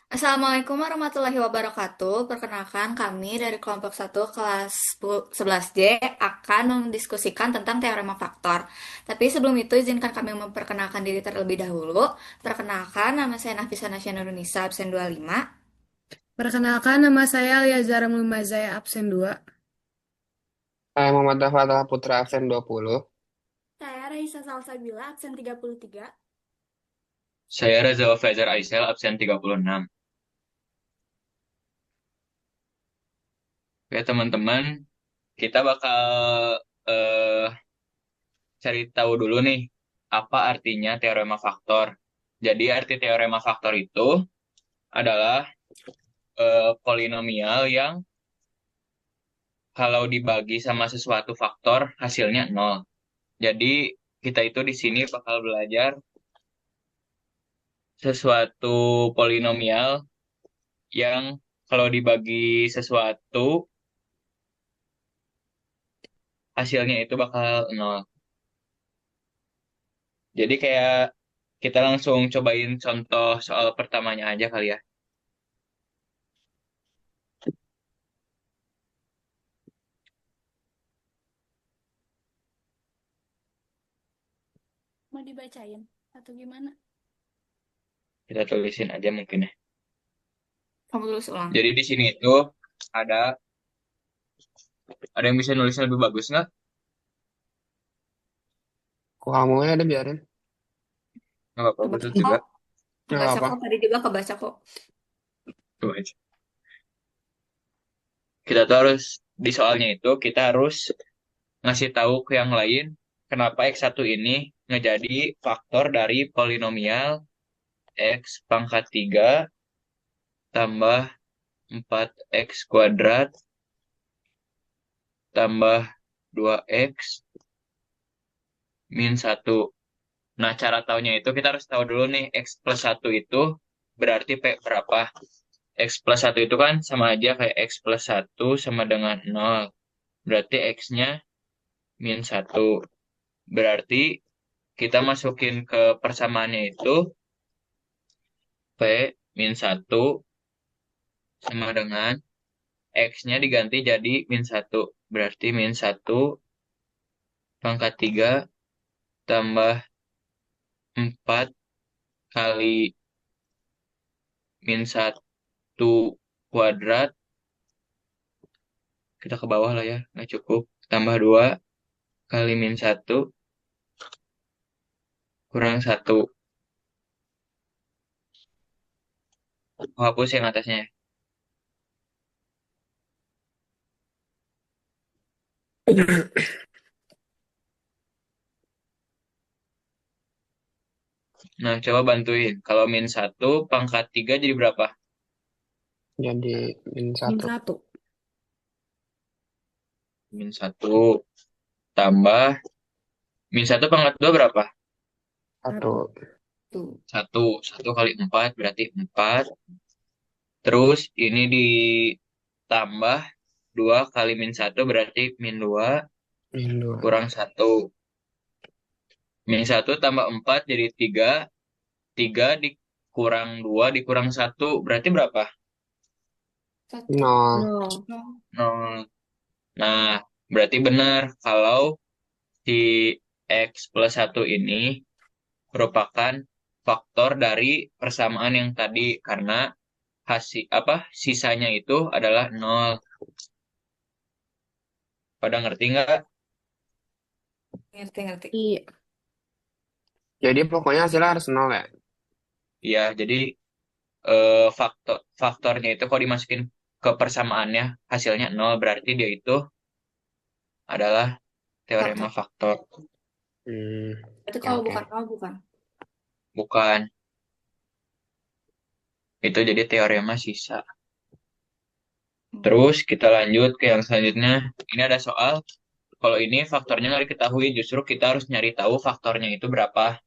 Assalamualaikum warahmatullahi wabarakatuh. Perkenalkan kami dari kelompok satu kelas 11J akan mendiskusikan tentang teorema faktor. Tapi sebelum itu izinkan kami memperkenalkan diri terlebih dahulu. Perkenalkan nama saya Nafisa Nasya Nurunisa absen 25. Perkenalkan, nama saya Lia Zara Mulmazaya, absen 2. Saya Muhammad Fathah Putra absen 20. Saya Raisa Salsabila, absen 33. Saya Reza Fajar Aisel, absen 36. Oke, teman-teman, kita bakal eh, cari tahu dulu nih, apa artinya teorema faktor. Jadi, arti teorema faktor itu adalah polinomial yang kalau dibagi sama sesuatu faktor, hasilnya nol. Jadi, kita itu di sini bakal belajar sesuatu polinomial yang kalau dibagi sesuatu, hasilnya itu bakal nol. Jadi kayak kita langsung cobain contoh soal pertamanya aja kali ya. Mau dibacain atau gimana? Kita tulisin aja mungkin ya. Kamu tulis ulang. Jadi di sini itu ada ada yang bisa nulisnya lebih bagus nggak? Kok kamu ya ada biarin? Nggak apa-apa, Kebaca betul kok. juga. Nggak Kebaca apa. kok. Tadi juga kebaca kok. Tuh aja. Kita tuh harus di soalnya itu kita harus ngasih tahu ke yang lain kenapa X1 ini ngejadi faktor dari polinomial X pangkat 3 tambah 4X kuadrat tambah 2X min 1. Nah, cara taunya itu kita harus tahu dulu nih, X plus 1 itu berarti P berapa? X plus 1 itu kan sama aja kayak X plus 1 sama dengan 0. Berarti X-nya min 1. Berarti kita masukin ke persamaannya itu P min 1 sama dengan X-nya diganti jadi min 1. Berarti min 1 pangkat 3 tambah 4 kali min 1 kuadrat. Kita ke bawah lah ya, nggak cukup. Tambah 2 kali min 1 kurang 1. Oh, hapus yang atasnya ya. Nah, coba bantuin. Kalau min 1 pangkat 3 jadi berapa? Jadi min Min 1. 1. Min 1 tambah min 1 pangkat 2 berapa? 1. 1. Tuh. 1. 1 kali 4 berarti 4. Terus ini ditambah 2 kali min 1 berarti min 2 Min 2. kurang 1. Min 1 tambah 4 jadi 3. 3 dikurang 2 dikurang 1 berarti berapa? 1. 0. 0. 0. Nah, berarti benar kalau si X plus 1 ini merupakan faktor dari persamaan yang tadi karena hasil apa sisanya itu adalah 0. Pada ngerti nggak? Ngerti, ngerti. Iya. Jadi pokoknya hasilnya harus 0 ya? Iya, jadi faktornya itu kalau dimasukin ke persamaannya hasilnya 0 berarti dia itu adalah teorema Faktor. faktor. Itu Oke, kalau oke. bukan, kalau bukan. Bukan. Itu jadi teorema sisa. Hmm. Terus kita lanjut ke yang selanjutnya. Ini ada soal. Kalau ini faktornya nggak diketahui, justru kita harus nyari tahu faktornya itu berapa.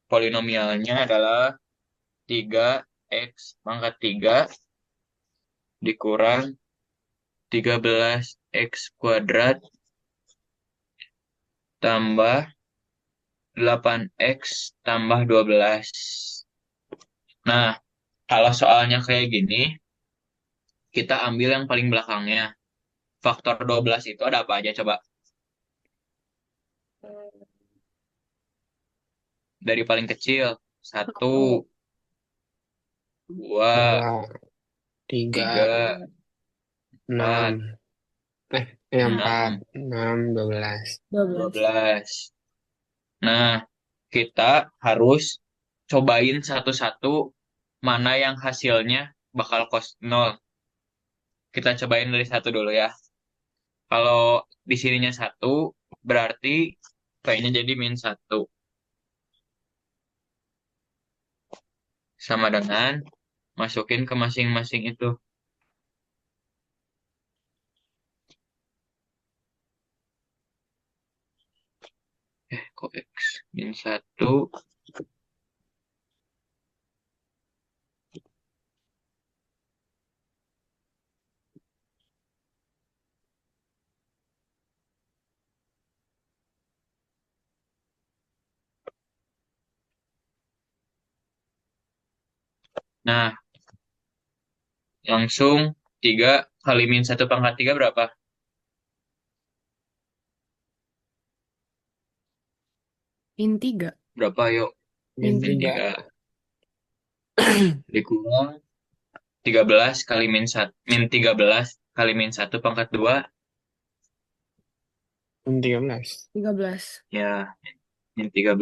Polinomialnya adalah 3x pangkat 3 dikurang 13x kuadrat tambah 8x tambah 12. Nah, kalau soalnya kayak gini, kita ambil yang paling belakangnya. Faktor 12 itu ada apa aja coba? Dari paling kecil, satu, dua, Dua, tiga, tiga, enam. empat, Empat, enam, enam, 12. 12. 12. Nah, kita harus cobain satu-satu mana yang hasilnya bakal kos nol. Kita cobain dari satu dulu ya. Kalau di sininya satu, berarti kayaknya jadi min satu. Sama dengan masukin ke masing-masing itu. Kok X min satu. Nah, langsung 3 kali min satu pangkat 3 berapa? Min 3. Berapa yuk? Min Min Min 3. 3. 3 dikurang 13 kali min 13 kali min satu pangkat 2 Min 13. 13. ya min 13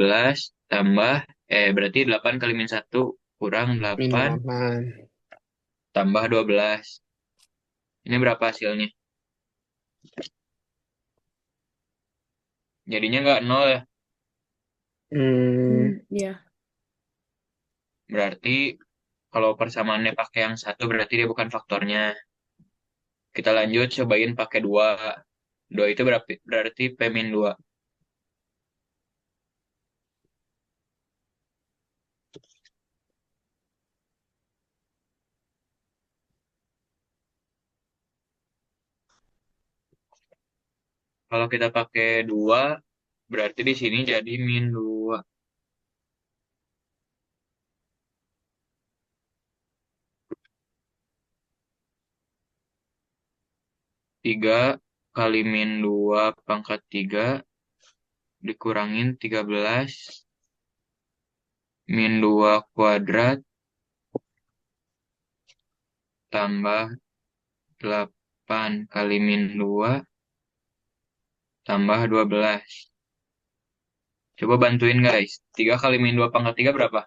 tambah berarti 8 kali min satu kurang Min 8 8. tambah 12. Ini berapa hasilnya? Jadinya nggak nol ya. Ya. Berarti kalau persamaannya pakai yang satu berarti dia bukan faktornya. Kita lanjut cobain pakai 2. 2 itu berarti P min 2. Kalau kita pakai 2 berarti di sini jadi min 2. 3 kali min 2 pangkat 3 dikurangin 13 min 2 kuadrat tambah 8 kali min 2 tambah 12. Coba bantuin guys. 3 kali min 2 pangkat 3 berapa?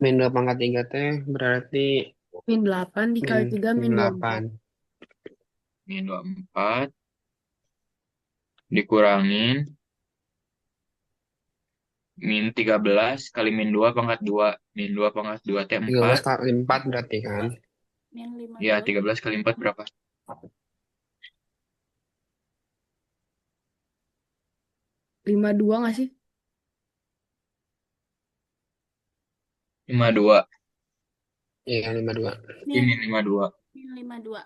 Min 2 pangkat 3 teh berarti Min 8 dikali 3 min 8. 24. Min 24 dikurangin min 13 kali min 2 pangkat 2. Min 2 pangkat 2 teh 13 4. kali 4 berarti kan. Min Ya, 52. 13 kali 4 berapa? 52 nggak sih? 52. Iya, 52. Ini Min, 52. min 52.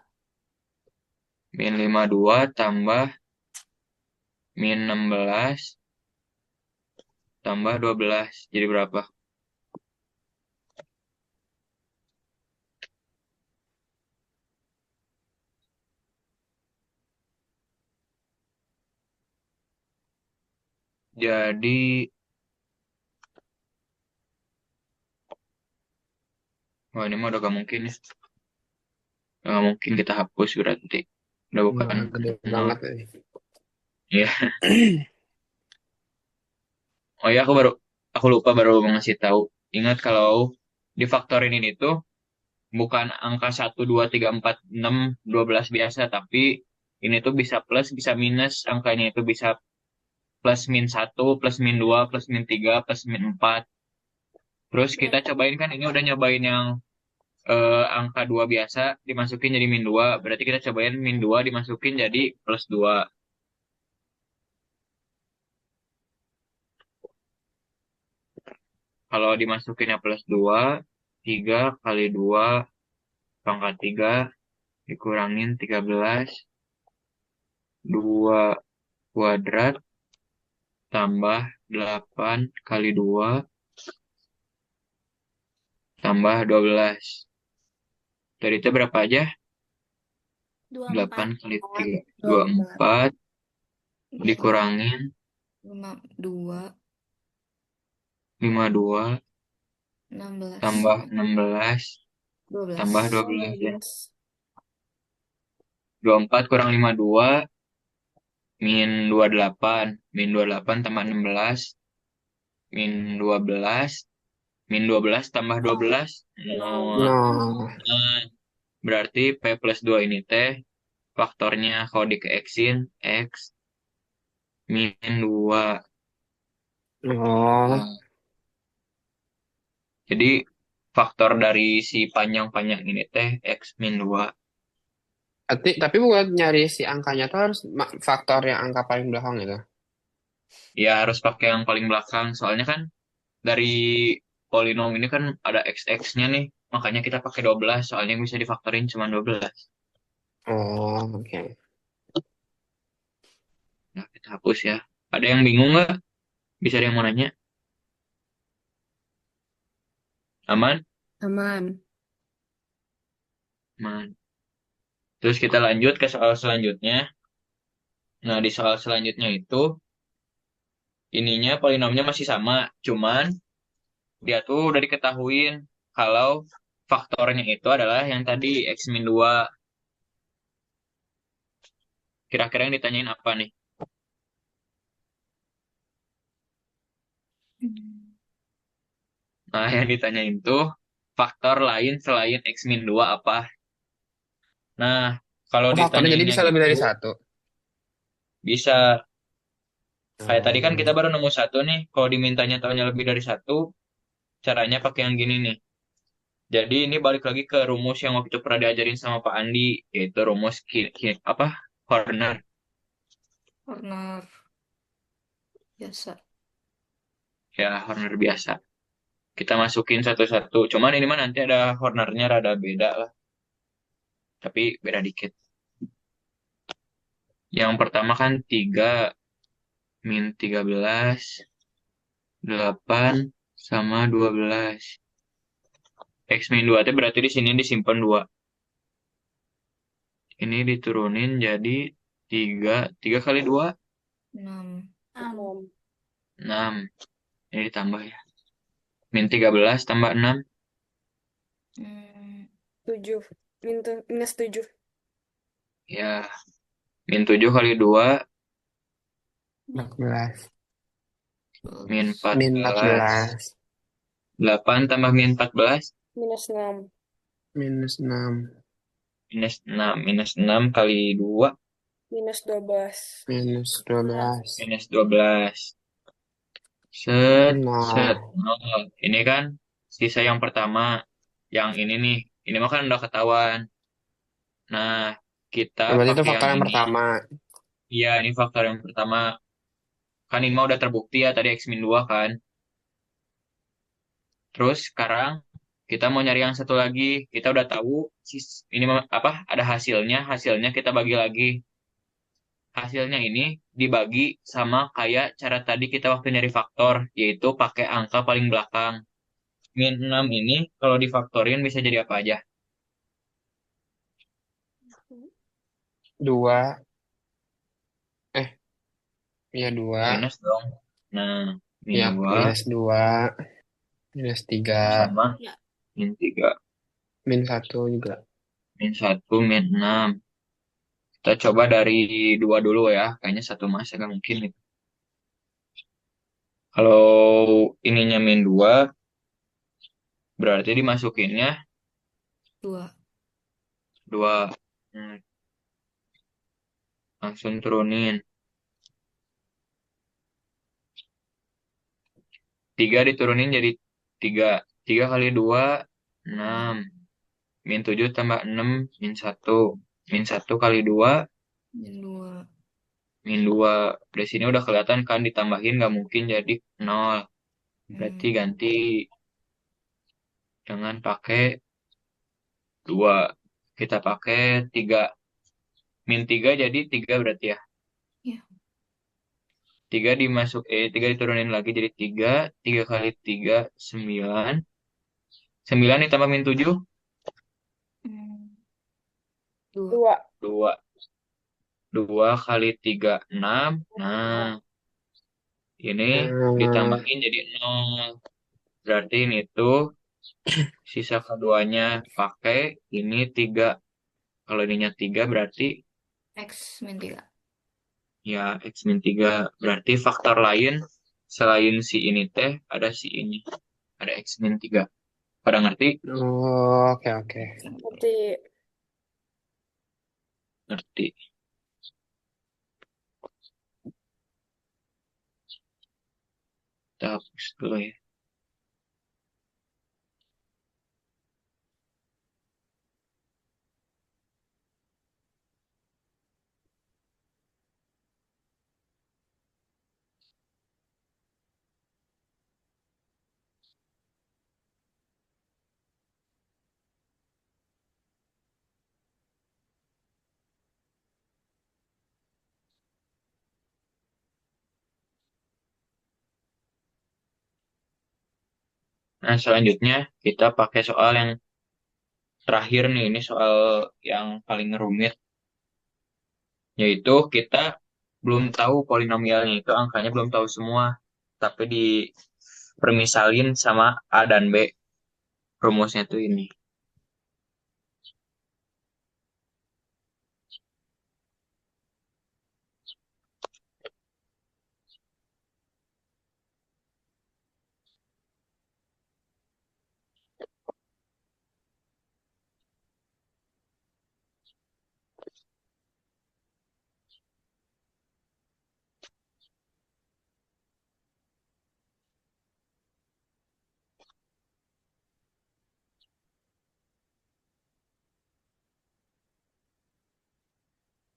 Min 52 tambah min 16 tambah 12. Jadi berapa? Jadi, wah ini mah udah gak mungkin ya. Gak mungkin kita hapus berarti. Udah bukan Wah, gede 0. banget ini. Iya. Oh ya, aku lupa baru mau ngasih tahu. Ingat kalau difaktorin ini tuh bukan angka 1, 2, 3, 4, 6, 12 biasa, tapi ini tuh bisa plus, bisa minus, angkanya itu bisa plus min satu, plus min 2, plus min 3, plus min 4. Terus kita cobain kan ini udah nyobain yang angka 2 biasa dimasukin jadi min 2. Berarti kita cobain min 2 dimasukin jadi plus 2. Kalau dimasukinnya plus 2, 3 kali 2 pangkat 3 dikurangin 13, 2 kuadrat tambah 8 kali 2 tambah 12. Dari itu berapa aja? 8 24. kali 3. 24. 24 4, dikurangin 5, 2, 52 16, tambah 16 tambah 12. 12 ya. 24 kurang 52 min 28. Min 28 tambah 16 min 12 min 12 tambah 12 0. No. Nah, berarti P plus 2 ini teh faktornya kalau di X-in X min 2. Oh. Nah, jadi faktor dari si panjang-panjang ini teh X min 2. Tapi buat nyari si angkanya tuh harus faktor yang angka paling belakang gitu. Ya harus pakai yang paling belakang. Soalnya kan dari polinom ini kan ada XX-nya nih. Makanya kita pakai 12. Soalnya yang bisa difaktorin cuma 12. Oh, oke. Nah, kita hapus ya. Ada yang bingung nggak? Bisa ada yang mau nanya? Aman? Aman. Aman. Terus kita lanjut ke soal selanjutnya. Nah, di soal selanjutnya itu, ininya polinomnya masih sama. Cuman, dia tuh udah diketahuin kalau faktornya itu adalah yang tadi X min 2. Kira-kira yang ditanyain apa nih? Nah, yang ditanyain tuh faktor lain selain X min 2 apa? Nah, kalau Oh, faktornya jadi ditanyainnya bisa lebih gitu, dari satu. bisa. Kayak tadi kan kita Oh. baru nemu satu nih. Kalau dimintanya tahunya lebih dari satu, caranya pakai yang gini nih. Jadi ini balik lagi ke rumus yang waktu itu pernah diajarin sama Pak Andi, yaitu rumus apa? Horner. Corner biasa. Ya, Horner biasa. Kita masukin satu-satu. Cuman ini mah nanti ada Hornernya rada beda lah. Tapi beda dikit. Yang pertama kan 3 min 13, 8 sama 12. X min 2 itu berarti di sini disimpan 2. Ini diturunin jadi 3 kali 2, 6. 6. 6. Ini ditambah ya. Min 13 tambah 6, Hmm, 7. Minus 7. ya. Min 7 kali 2, 14. min 12. Min 14. 14. 8 tambah min 14, Minus 6. Minus 6. minus 6. Minus 6 kali 2, Minus 12. Minus 12. minus 12. Set, set. Nah, Nol. Ini kan sisa yang pertama. Yang ini nih. Ini mah kan udah ketahuan. Nah, kita berarti itu pakai yang faktor yang ini. pertama. Iya, ini faktor yang pertama. Kan ini mah udah terbukti ya tadi X min 2 kan. Terus sekarang kita mau nyari yang satu lagi. Kita udah tahu ini apa? Ada hasilnya. Hasilnya kita bagi lagi. Hasilnya ini dibagi sama kayak cara tadi kita waktu nyari faktor, yaitu pakai angka paling belakang. Min 6 ini kalau difaktorin bisa jadi apa aja? 2. Ya 2. Minus dong. Nah, min Ya 2 minus 2. Minus 3. sama Ya. min 3. Min 1 juga. Min 1, min 6. Kita coba dari 2 dulu ya. Kayaknya satu mas agak mungkin gitu. Kalau ininya min 2, berarti dimasukinnya 2. 2. Langsung turunin. 3 diturunin jadi 3. 3 kali 2, 6. Min 7 tambah 6, min 1. Min 1 kali 2, Min 2. min 2. Dari sini udah kelihatan kan ditambahin nggak mungkin jadi 0. Berarti ganti dengan pakai 2. Kita pakai 3. Min 3 jadi 3 berarti ya. Ya. 3 diturunin lagi jadi 3. 3 kali 3, 9. 9 ditambah min 7, Hmm, dua. 2. 2. 2 kali 3, 6. Nah, ini Hmm, ditambahin jadi 0. Berarti ini tuh sisa keduanya pakai ini 3. Kalau ininya 3 berarti X min 3. ya X min 3. Berarti faktor lain selain si ini teh ada si ini. Ada X min 3. Pada ngerti? oh, oke oke. Berarti Ngerti. Kita hapus dulu ya. Nah, selanjutnya kita pakai soal yang terakhir nih. Ini soal yang paling rumit. Yaitu kita belum tahu polinomialnya itu angkanya belum tahu semua. Tapi dipermisalin sama A dan B. Rumusnya tuh ini.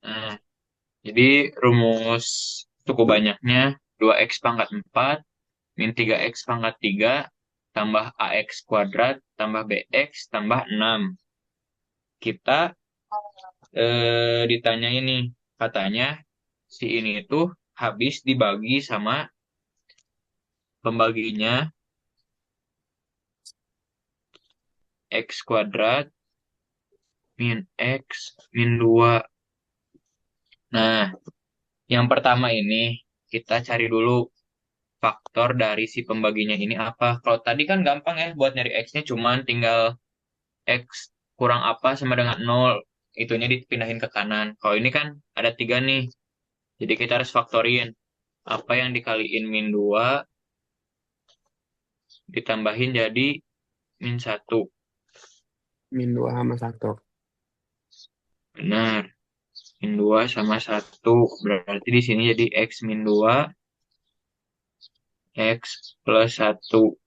Nah, jadi rumus cukup banyaknya 2x pangkat 4 min 3x pangkat 3 tambah ax kuadrat tambah bx tambah 6. Kita ditanya ini, katanya si ini tuh habis dibagi sama pembaginya x kuadrat min x min 2. Nah, yang pertama ini kita cari dulu faktor dari si pembaginya ini apa. Kalau tadi kan gampang ya buat nyari x-nya cuman tinggal x kurang apa sama dengan 0. Itunya dipindahin ke kanan. Kalau ini kan ada 3 nih. Jadi kita harus faktorin. Apa yang dikaliin min 2 ditambahin jadi min 1. Min 2 sama 1. Benar. Min 2 sama 1. Berarti di sini jadi x min 2, x plus 1.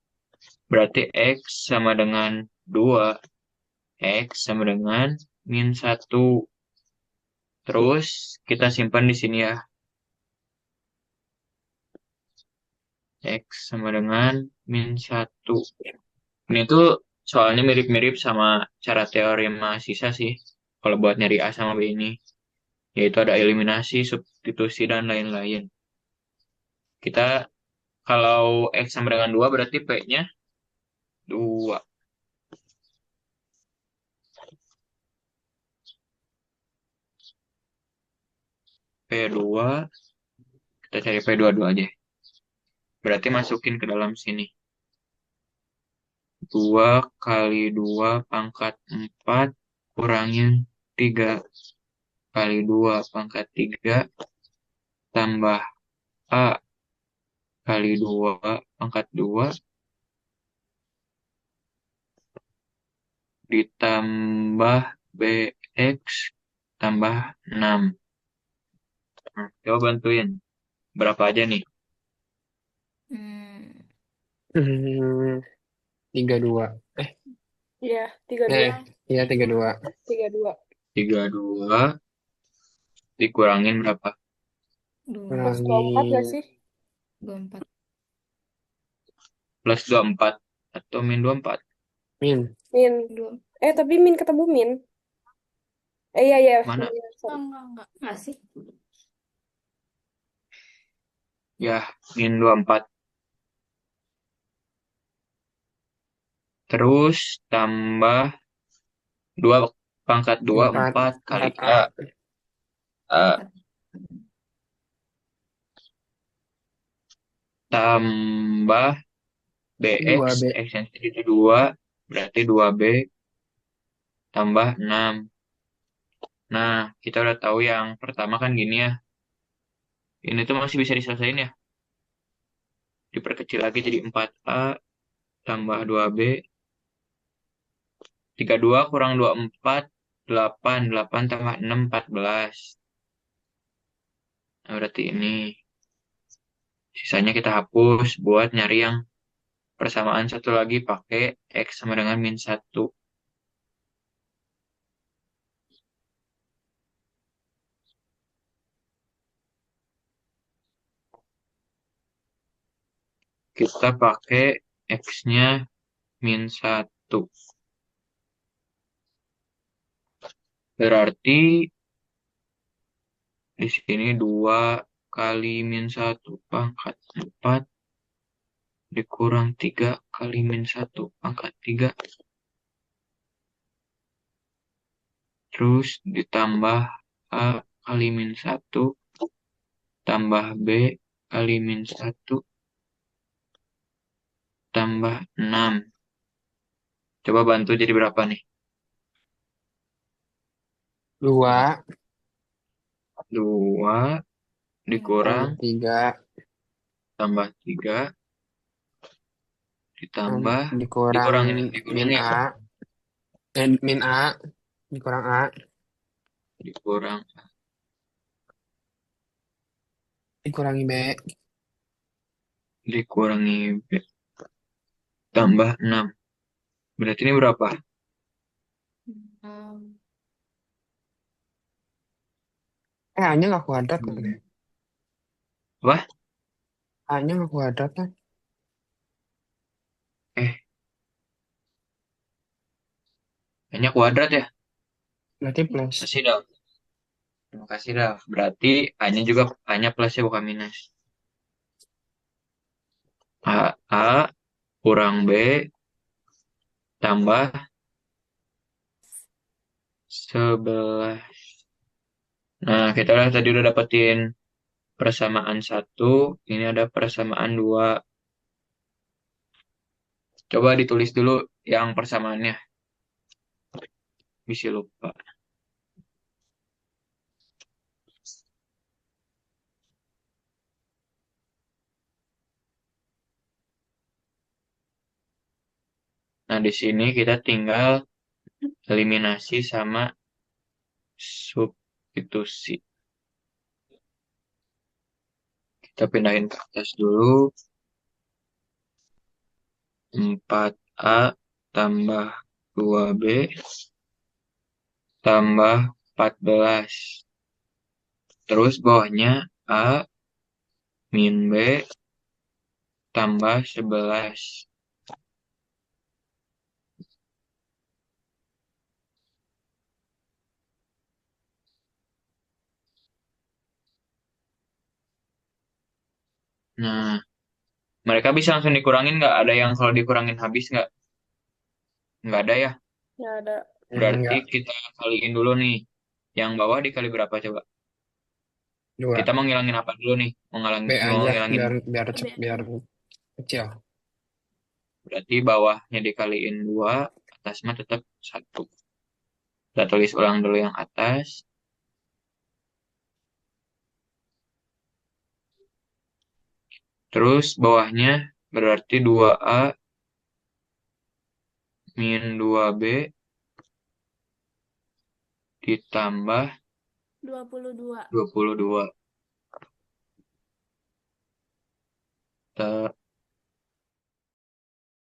Berarti x sama dengan 2. X sama dengan min 1. Terus kita simpan di sini ya. X sama dengan min 1. Ini tuh soalnya mirip-mirip sama cara teorema sisa sih. Kalau buat nyari A sama B ini. Yaitu ada eliminasi, substitusi, dan lain-lain. Kita kalau X sama dengan 2 berarti P-nya 2. P2, kita cari P22 aja. Berarti masukin ke dalam sini. 2 kali 2 pangkat 4 kurangin 3 kali 2 pangkat 3 tambah A kali 2 pangkat 2 ditambah BX tambah 6. Nah, coba bantuin. Berapa aja nih? Hmm, 32. ya 32. Iya 32. 32. 32 dikurangin berapa? Plus dua, 24 gak Kurangin sih? 24. Plus 24 atau min 24? min. Min. Dua. Tapi min ketemu min. Iya, iya. Mana? Sorry. Enggak sih. Ya, min 24. Terus tambah 2 pangkat 2, 4, 4 kali 4A. A. Tambah BX, 2B. X yang tadi itu 2, berarti 2B tambah 6. Nah, kita udah tahu yang pertama kan gini ya. Ini tuh masih bisa diselesain ya. Diperkecil lagi jadi 4A tambah 2B. 32 kurang 24, 8. 8 tambah 6, 14. Nah, berarti ini. Sisanya kita hapus buat nyari yang persamaan satu lagi pakai X sama dengan min 1. Kita pakai X-nya min 1. Berarti di sini 2 kali min 1 pangkat 4 dikurang 3 kali min 1 pangkat 3. Terus ditambah A kali min 1 tambah B kali min 1 tambah 6. Coba bantu jadi berapa nih? 2 2 dikurang tambah 3 tambah 3 ditambah dikurang dikurangin min ya. A. Min A dikurang A Dikurang dikurangi B. dikurangi B tambah 6. Berarti ini berapa? Hmm, A-nya nggak kuadrat kan? Apa? A-nya nggak kuadrat kan? Eh, hanya kuadrat ya? Berarti plus. Kasih dah. Terima kasih dah. Berarti hanya juga hanya plus ya bukan minus. A kurang B tambah 11. Nah, kita tadi udah dapetin persamaan 1. Ini ada persamaan 2. Coba ditulis dulu yang persamaannya. Bisa lupa. Nah, di sini kita tinggal eliminasi sama substitusi. Kita pindahin ke atas dulu. 4A tambah 2B tambah 14. Terus bawahnya A min B tambah 11. Nah, mereka bisa langsung dikurangin nggak? Ada yang kalau dikurangin habis nggak? Nggak ada ya. Nggak ada. Berarti Enggak. kita kaliin dulu nih. Yang bawah dikali berapa coba? 2 Kita mau ngilangin apa dulu nih? B Mau aja ngilangin. biar kecil. Berarti bawahnya dikaliin 2, atas mah tetap 1. Kita tulis ulang dulu yang atas. Terus bawahnya berarti 2A min 2B ditambah 22. 22.